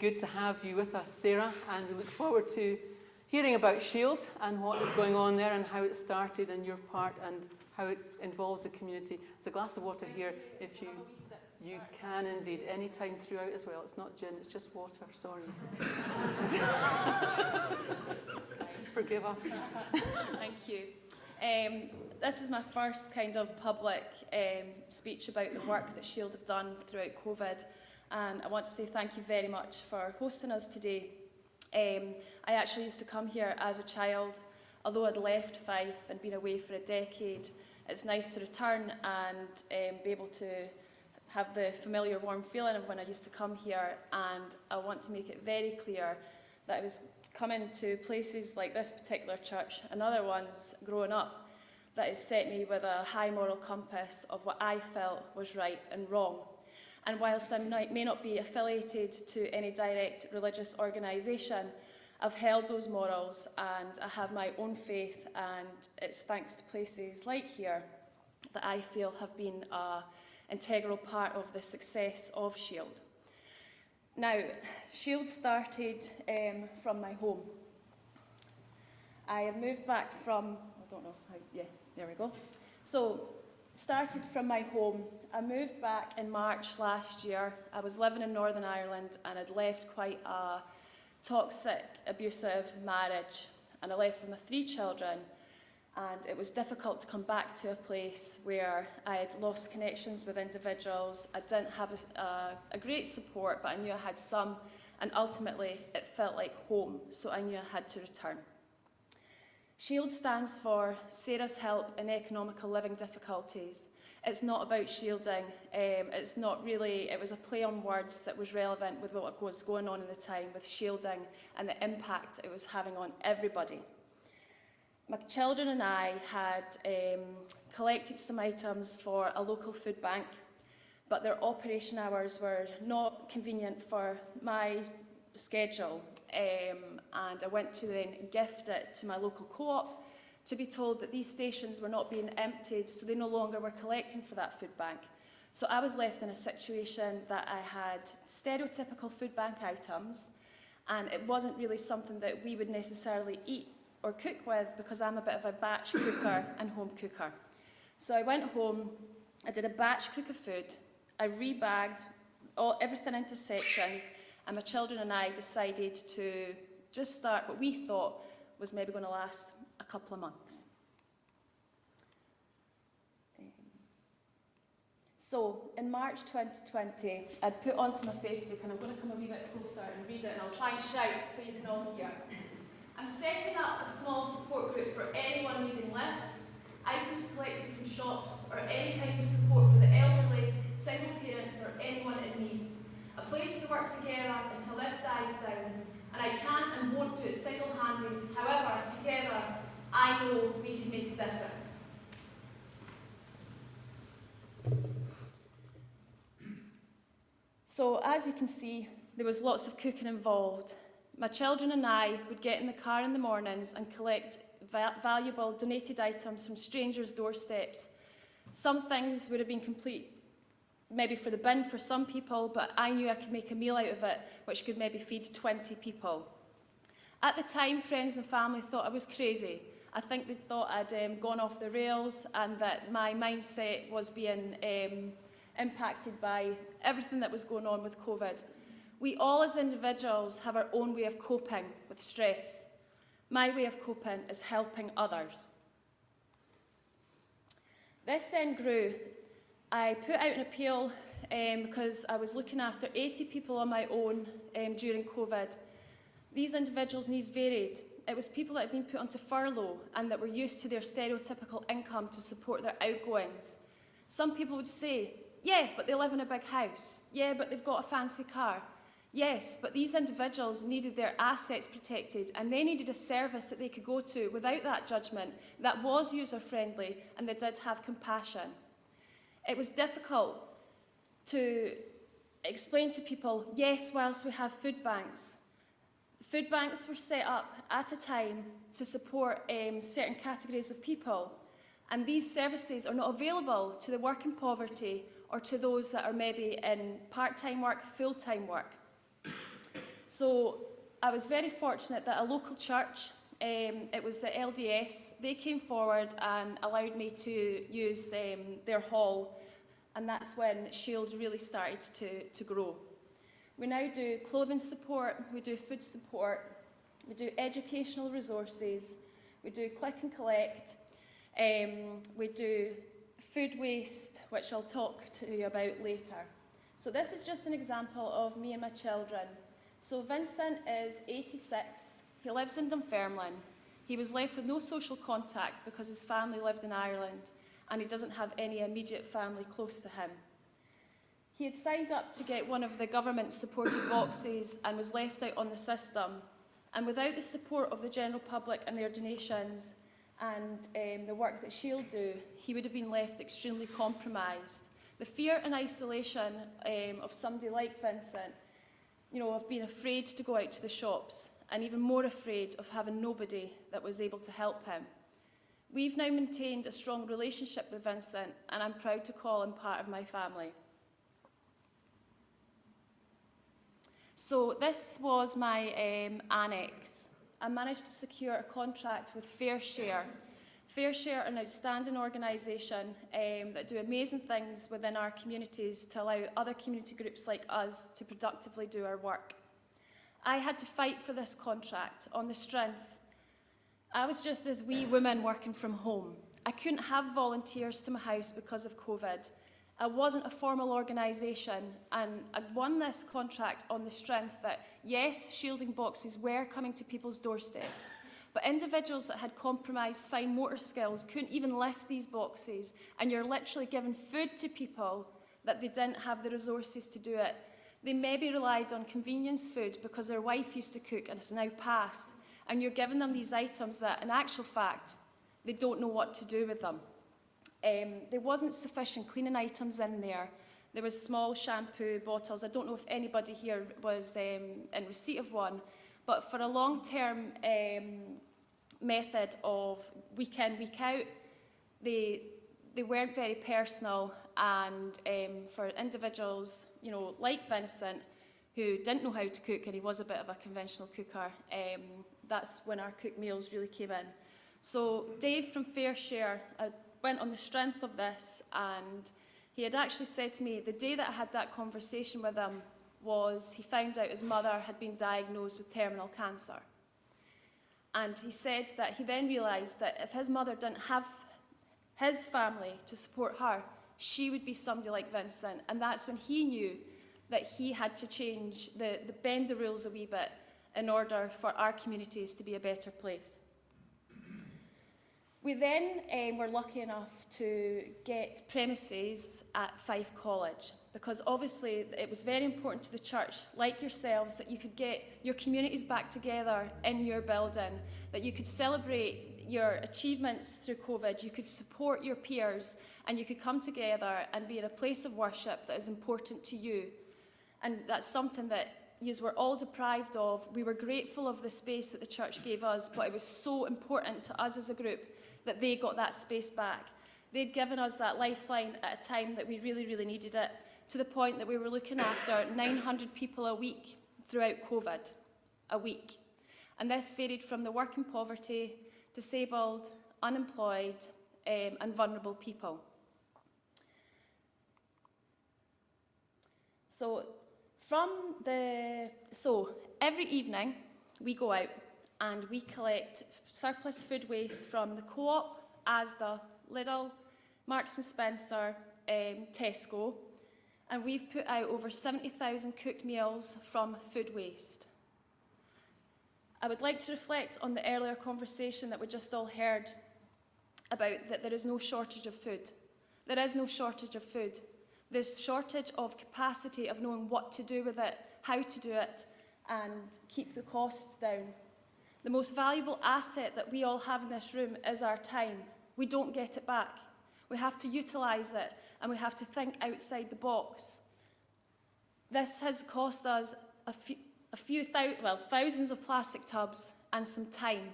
good to have you with us, Sarah, and we look forward to hearing about Shield and what is going on there and how it started and your part and how it involves the community. There's a glass of water here if you can indeed, any time throughout as well. It's not gin, it's just water, sorry. Forgive us. Thank you. This is my first kind of public speech about the work that Shield have done throughout COVID, and I want to say thank you very much for hosting us today. I actually used to come here as a child, although I'd left Fife and been away for a decade. It's nice to return and be able to have the familiar warm feeling of when I used to come here, and I want to make it very clear that I was coming to places like this particular church and other ones growing up that has set me with a high moral compass of what I felt was right and wrong. And whilst I may not be affiliated to any direct religious organisation, I've held those morals and I have my own faith, and it's thanks to places like here that I feel have been an integral part of the success of Shield. Now, Shield started from my home. I have moved back from, I don't know how, yeah, there we go. So, started from my home. I moved back in March last year. I was living in Northern Ireland and I'd left quite a toxic, abusive marriage. And I left with my 3 children, and it was difficult to come back to a place where I had lost connections with individuals. I didn't have a great support, but I knew I had some, and ultimately it felt like home, so I knew I had to return. Shield stands for Sarah's Help in Economical Living Difficulties. It's not about shielding, it's not really, it was a play on words that was relevant with what was going on in the time with shielding and the impact it was having on everybody. My children and I had collected some items for a local food bank, but their operation hours were not convenient for my schedule, and I went to then gift it to my local co-op to be told that these stations were not being emptied, so they no longer were collecting for that food bank. So I was left in a situation that I had stereotypical food bank items, and it wasn't really something that we would necessarily eat or cook with, because I'm a bit of a batch cooker and home cooker. So I went home, I did a batch cook of food, I rebagged everything into sections, and my children and I decided to just start what we thought was maybe going to last a couple of months. So in March 2020, I'd put onto my Facebook, and I'm going to come a wee bit closer and read it, and I'll try and shout so you can all hear. I'm setting up a small support group for anyone needing lifts, items collected from shops, or any kind of support for the elderly, single parents, or anyone in need. A place to work together until this dies down, and I can't and won't do it single-handed. However, together, I know we can make a difference. So, as you can see, there was lots of cooking involved. My children and I would get in the car in the mornings and collect valuable donated items from strangers' doorsteps. Some things would have been complete, maybe for the bin for some people, but I knew I could make a meal out of it, which could maybe feed 20 people. At the time, friends and family thought I was crazy. I think they thought I'd gone off the rails, and that my mindset was being impacted by everything that was going on with COVID. We all as individuals have our own way of coping with stress. My way of coping is helping others. This then grew. I put out an appeal because I was looking after 80 people on my own during COVID. These individuals' needs varied. It was people that had been put onto furlough and that were used to their stereotypical income to support their outgoings. Some people would say, yeah, but they live in a big house. Yeah, but they've got a fancy car. Yes, but these individuals needed their assets protected, and they needed a service that they could go to without that judgment, that was user-friendly, and that did have compassion. It was difficult to explain to people, yes, whilst we have food banks were set up at a time to support certain categories of people, and these services are not available to the working poverty or to those that are maybe in part-time work, full-time work. So I was very fortunate that a local church, it was the LDS, they came forward and allowed me to use their hall, and that's when Shield really started to grow. We now do clothing support, we do food support, we do educational resources, we do click and collect, we do food waste, which I'll talk to you about later. So this is just an example of me and my children. So Vincent is 86, he lives in Dunfermline. He was left with no social contact because his family lived in Ireland and he doesn't have any immediate family close to him. He had signed up to get one of the government-supported boxes and was left out on the system. And without the support of the general public and their donations and the work that Shield do, he would have been left extremely compromised. The fear and isolation of somebody like Vincent, of being afraid to go out to the shops and even more afraid of having nobody that was able to help him. We've now maintained a strong relationship with Vincent and I'm proud to call him part of my family. So this was my annex. I managed to secure a contract with FairShare. FairShare are an outstanding organisation that do amazing things within our communities to allow other community groups like us to productively do our work. I had to fight for this contract on the strength. I was just this wee woman working from home. I couldn't have volunteers to my house because of COVID. I wasn't a formal organisation, and I won this contract on the strength that, yes, shielding boxes were coming to people's doorsteps, but individuals that had compromised fine motor skills couldn't even lift these boxes, and you're literally giving food to people that they didn't have the resources to do it. They maybe relied on convenience food because their wife used to cook and it's now passed, and you're giving them these items that, in actual fact, they don't know what to do with them. There wasn't sufficient cleaning items in there. There was small shampoo bottles. I don't know if anybody here was in receipt of one, but for a long-term method of week in, week out, they weren't very personal, and for individuals, like Vincent, who didn't know how to cook, and he was a bit of a conventional cooker, that's when our cooked meals really came in. So Dave from FairShare went on the strength of this, and he had actually said to me, the day that I had that conversation with him was he found out his mother had been diagnosed with terminal cancer. And he said that he then realised that if his mother didn't have his family to support her, she would be somebody like Vincent. And that's when he knew that he had to change, bend the rules a wee bit in order for our communities to be a better place. We then were lucky enough to get premises at Fife College, because obviously it was very important to the church, like yourselves, that you could get your communities back together in your building, that you could celebrate your achievements through COVID, you could support your peers, and you could come together and be in a place of worship that is important to you. And that's something that you were all deprived of. We were grateful of the space that the church gave us, but it was so important to us as a group that they got that space back. They'd given us that lifeline at a time that we really, really needed it, to the point that we were looking after 900 people a week throughout COVID, a week. And this varied from the working poverty, disabled, unemployed, and vulnerable people. So every evening we go out and we collect surplus food waste from the Co-op, Asda, Lidl, Marks and Spencer, Tesco, and we've put out over 70,000 cooked meals from food waste. I would like to reflect on the earlier conversation that we just all heard about that there is no shortage of food. There is no shortage of food. There's shortage of capacity of knowing what to do with it, how to do it, and keep the costs down. The most valuable asset that we all have in this room is our time. We don't get it back. We have to utilise it, and we have to think outside the box. This has cost us thousands of plastic tubs and some time.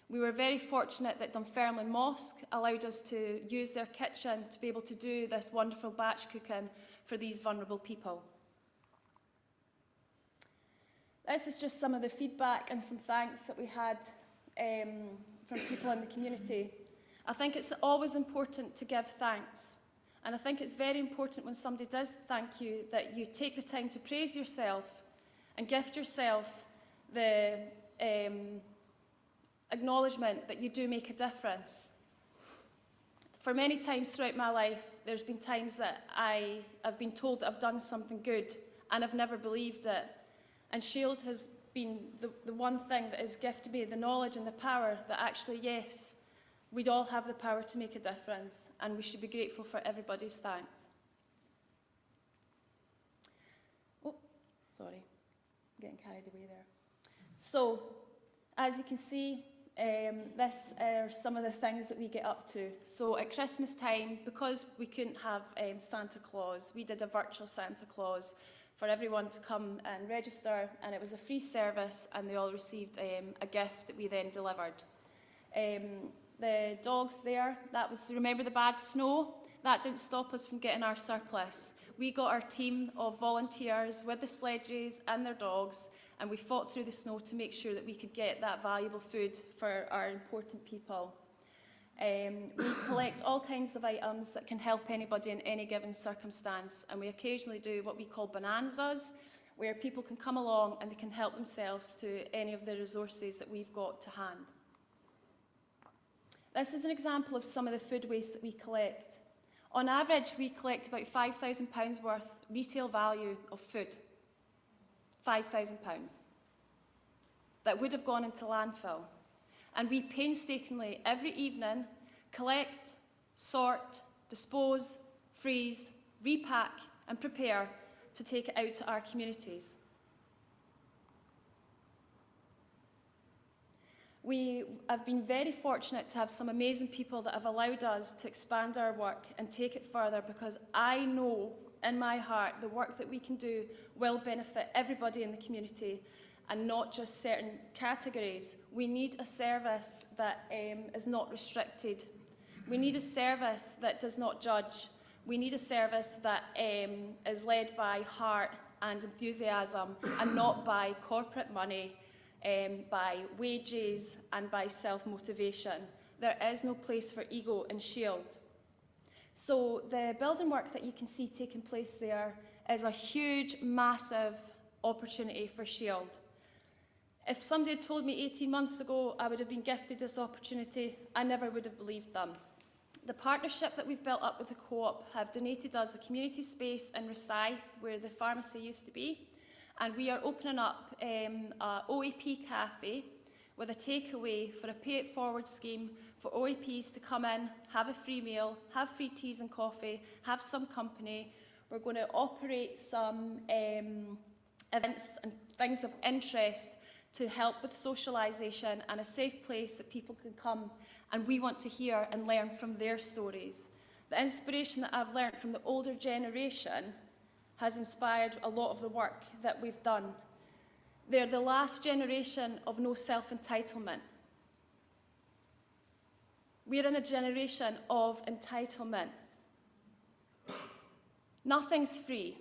We were very fortunate that Dunfermline Mosque allowed us to use their kitchen to be able to do this wonderful batch cooking for these vulnerable people. This is just some of the feedback and some thanks that we had from people in the community. I think it's always important to give thanks. And I think it's very important when somebody does thank you that you take the time to praise yourself and gift yourself the acknowledgement that you do make a difference. For many times throughout my life, there's been times that I've been told that I've done something good and I've never believed it. And Shield has been the one thing that has gifted me the knowledge and the power that actually, yes, we'd all have the power to make a difference, and we should be grateful for everybody's thanks. Oh, sorry, I'm getting carried away there. So, as you can see, this are some of the things that we get up to. So at Christmas time, because we couldn't have Santa Claus, we did a virtual Santa Claus for everyone to come and register, and it was a free service, and they all received a gift that we then delivered. The dogs there, that was, remember the bad snow? That didn't stop us from getting our surplus. We got our team of volunteers with the sledges and their dogs, and we fought through the snow to make sure that we could get that valuable food for our important people. We collect all kinds of items that can help anybody in any given circumstance, and we occasionally do what we call bonanzas, where people can come along and they can help themselves to any of the resources that we've got to hand. This is an example of some of the food waste that we collect. On average, we collect about £5,000 worth retail value of food. £5,000 that would have gone into landfill. And we painstakingly, every evening, collect, sort, dispose, freeze, repack, and prepare to take it out to our communities. We have been very fortunate to have some amazing people that have allowed us to expand our work and take it further, because I know in my heart the work that we can do will benefit everybody in the community and not just certain categories. We need a service that is not restricted. We need a service that does not judge. We need a service that is led by heart and enthusiasm and not by corporate money, by wages and by self-motivation. There is no place for ego in Shield. So the building work that you can see taking place there is a huge, massive opportunity for Shield. If somebody had told me 18 months ago I would have been gifted this opportunity, I never would have believed them. The partnership that we've built up with the Co-op have donated us a community space in Rosyth, where the pharmacy used to be, and we are opening up an OAP cafe with a takeaway for a pay it forward scheme for OAPs to come in, have a free meal, have free teas and coffee, have some company. We're going to operate some events and things of interest to help with socialisation and a safe place that people can come, and we want to hear and learn from their stories. The inspiration that I've learned from the older generation has inspired a lot of the work that we've done. They're the last generation of no self-entitlement. We're in a generation of entitlement. Nothing's free.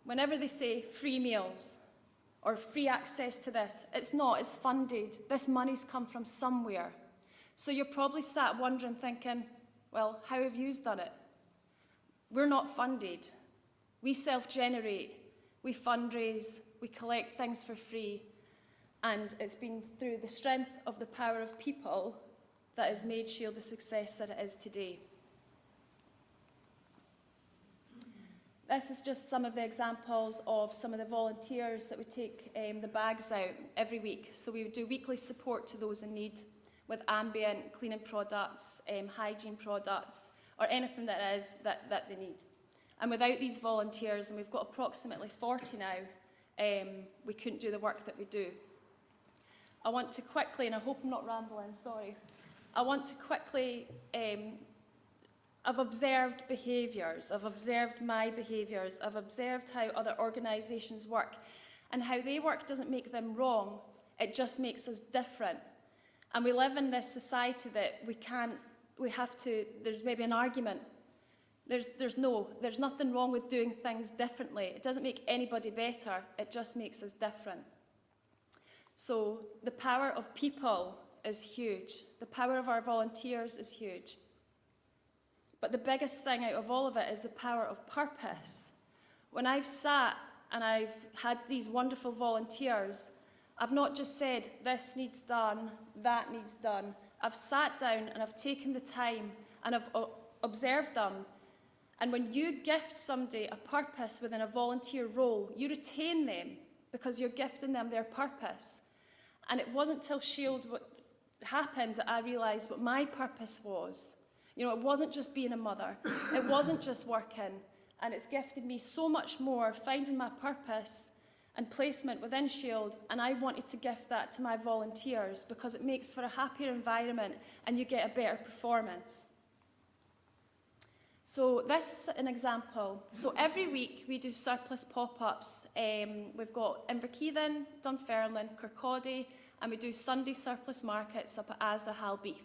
Whenever they say free meals or free access to this, it's not, it's funded. This money's come from somewhere. So you're probably sat wondering, thinking, well, how have you done it? We're not funded. We self-generate, we fundraise, we collect things for free, and it's been through the strength of the power of people that has made Shield the success that it is today. This is just some of the examples of some of the volunteers that would take the bags out every week. So we would do weekly support to those in need with ambient cleaning products, hygiene products, or anything that is that they need. And without these volunteers, and we've got approximately 40 now, we couldn't do the work that we do. I want to quickly, and I hope I'm not rambling, sorry. I want to quickly, I've observed behaviours, I've observed my behaviours, I've observed how other organisations work, and how they work doesn't make them wrong, it just makes us different. And we live in this society that there's maybe an argument. There's nothing wrong with doing things differently. It doesn't make anybody better, it just makes us different. So the power of people is huge. The power of our volunteers is huge. But the biggest thing out of all of it is the power of purpose. When I've sat and I've had these wonderful volunteers, I've not just said, this needs done, that needs done. I've sat down and I've taken the time and I've observed them. And when you gift somebody a purpose within a volunteer role, you retain them because you're gifting them their purpose. And it wasn't till Shield happened that I realised what my purpose was. You know, it wasn't just being a mother. It wasn't just working. And it's gifted me so much more, finding my purpose and placement within Shield. And I wanted to gift that to my volunteers because it makes for a happier environment and you get a better performance. So this is an example. So every week we do surplus pop-ups. We've got Inverkeithing, Dunfermline, Kirkcaldy, and we do Sunday surplus markets up at Asda, Halbeath.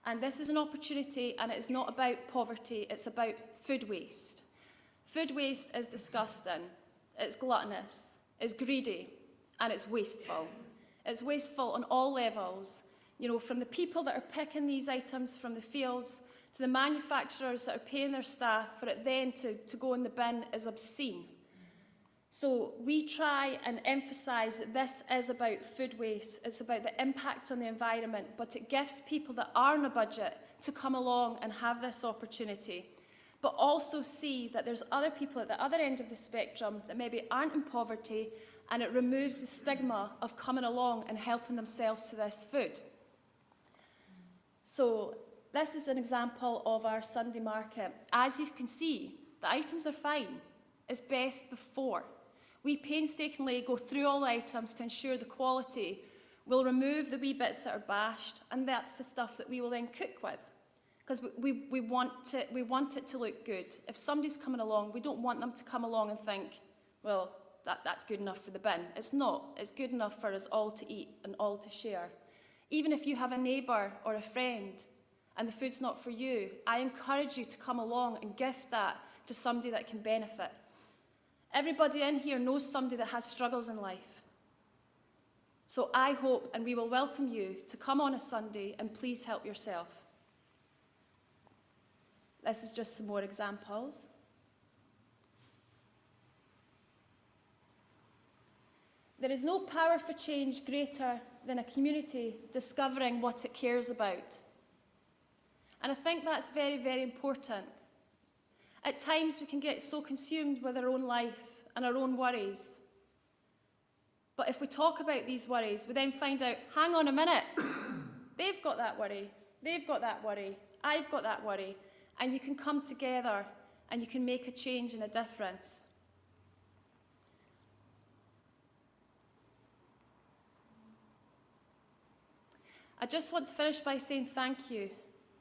And this is an opportunity, and it's not about poverty, it's about food waste. Food waste is disgusting, it's gluttonous, it's greedy, and it's wasteful. It's wasteful on all levels, you know, from the people that are picking these items from the fields to the manufacturers that are paying their staff for it then to go in the bin is obscene. So we try and emphasise that this is about food waste, it's about the impact on the environment, but it gives people that are on a budget to come along and have this opportunity. But also see that there's other people at the other end of the spectrum that maybe aren't in poverty, and it removes the stigma of coming along and helping themselves to this food. So this is an example of our Sunday market. As you can see, the items are fine. It's best before. We painstakingly go through all the items to ensure the quality. We'll remove the wee bits that are bashed, and that's the stuff that we will then cook with. Because we want it to look good. If somebody's coming along, we don't want them to come along and think, well, that's good enough for the bin. It's not. It's good enough for us all to eat and all to share. Even if you have a neighbour or a friend and the food's not for you, I encourage you to come along and gift that to somebody that can benefit. Everybody in here knows somebody that has struggles in life. So I hope, and we will welcome you to come on a Sunday and please help yourself. This is just some more examples. There is no power for change greater than a community discovering what it cares about. And I think that's very, very important. At times we can get so consumed with our own life and our own worries. But if we talk about these worries, we then find out, hang on a minute, they've got that worry, they've got that worry, I've got that worry. And you can come together and you can make a change and a difference. I just want to finish by saying thank you.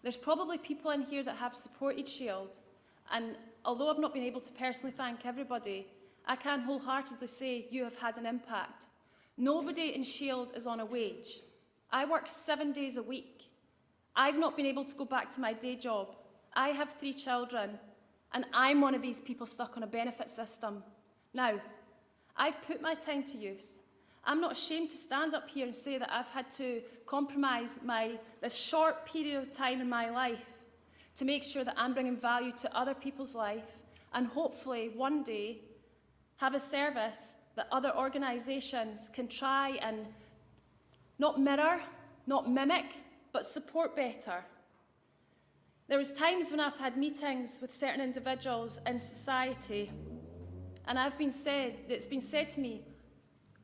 There's probably people in here that have supported Shield, and although I've not been able to personally thank everybody, I can wholeheartedly say you have had an impact. Nobody in Shield is on a wage. I work 7 days a week. I've not been able to go back to my day job. I have 3 children, and I'm one of these people stuck on a benefit system. Now, I've put my time to use. I'm not ashamed to stand up here and say that I've had to compromise this short period of time in my life to make sure that I'm bringing value to other people's life, and hopefully one day have a service that other organisations can try and not mirror, not mimic, but support better. There was times when I've had meetings with certain individuals in society, and it's been said to me,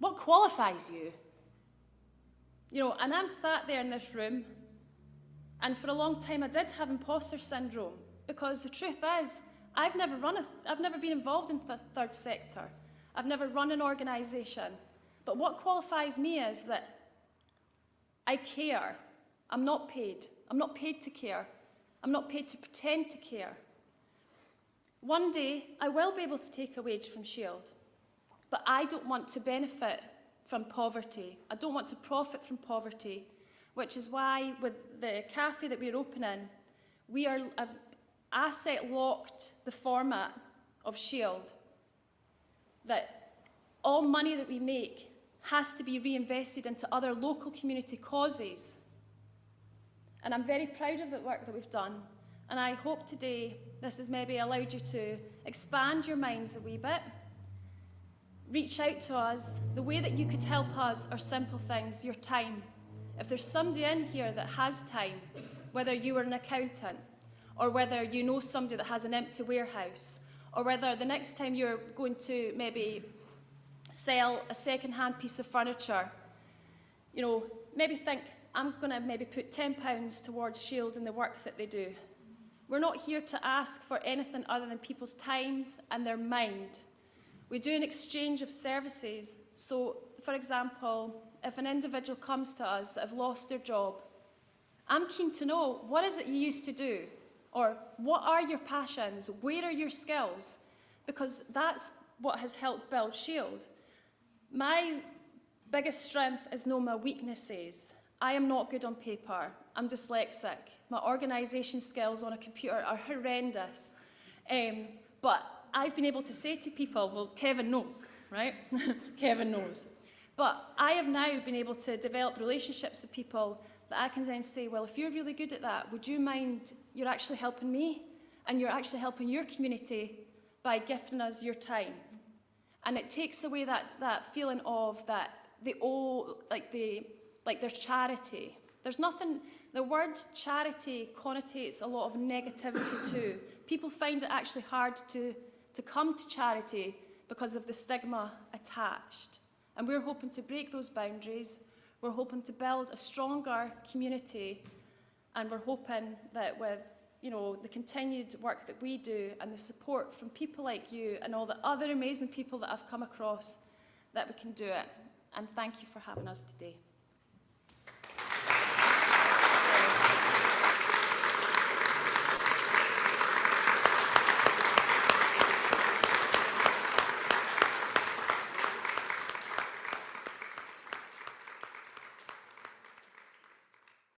what qualifies you? You know, and I'm sat there in this room, and for a long time I did have imposter syndrome, because the truth is, I've never been involved in the third sector. I've never run an organisation. But what qualifies me is that I care. I'm not paid. I'm not paid to care. I'm not paid to pretend to care. One day, I will be able to take a wage from Shield, but I don't want to benefit from poverty. I don't want to profit from poverty, which is why with the cafe that we're opening, we have asset locked the format of Shield, that all money that we make has to be reinvested into other local community causes. And I'm very proud of the work that we've done. And I hope today this has maybe allowed you to expand your minds a wee bit. Reach out to us. The way that you could help us are simple things, your time. If there's somebody in here that has time, whether you are an accountant, or whether you know somebody that has an empty warehouse, or whether the next time you're going to maybe sell a second-hand piece of furniture, you know, maybe think, I'm going to maybe put £10 towards Shield and the work that they do. We're not here to ask for anything other than people's times and their mind. We do an exchange of services. So, for example, if an individual comes to us that have lost their job, I'm keen to know, what is it you used to do? Or what are your passions? Where are your skills? Because that's what has helped build Shield. My biggest strength is know my weaknesses. I am not good on paper. I'm dyslexic. My organisation skills on a computer are horrendous. But I've been able to say to people, well, Kevin knows, right? Kevin knows. But I have now been able to develop relationships with people that I can then say, well, if you're really good at that, would you mind, you're actually helping me, and you're actually helping your community by gifting us your time. And it takes away that feeling of that they owe, like there's charity. There's nothing, the word charity connotates a lot of negativity too. People find it actually hard to come to charity because of the stigma attached. And we're hoping to break those boundaries. We're hoping to build a stronger community, and we're hoping that with the continued work that we do and the support from people like you and all the other amazing people that I've come across, that we can do it. And thank you for having us today.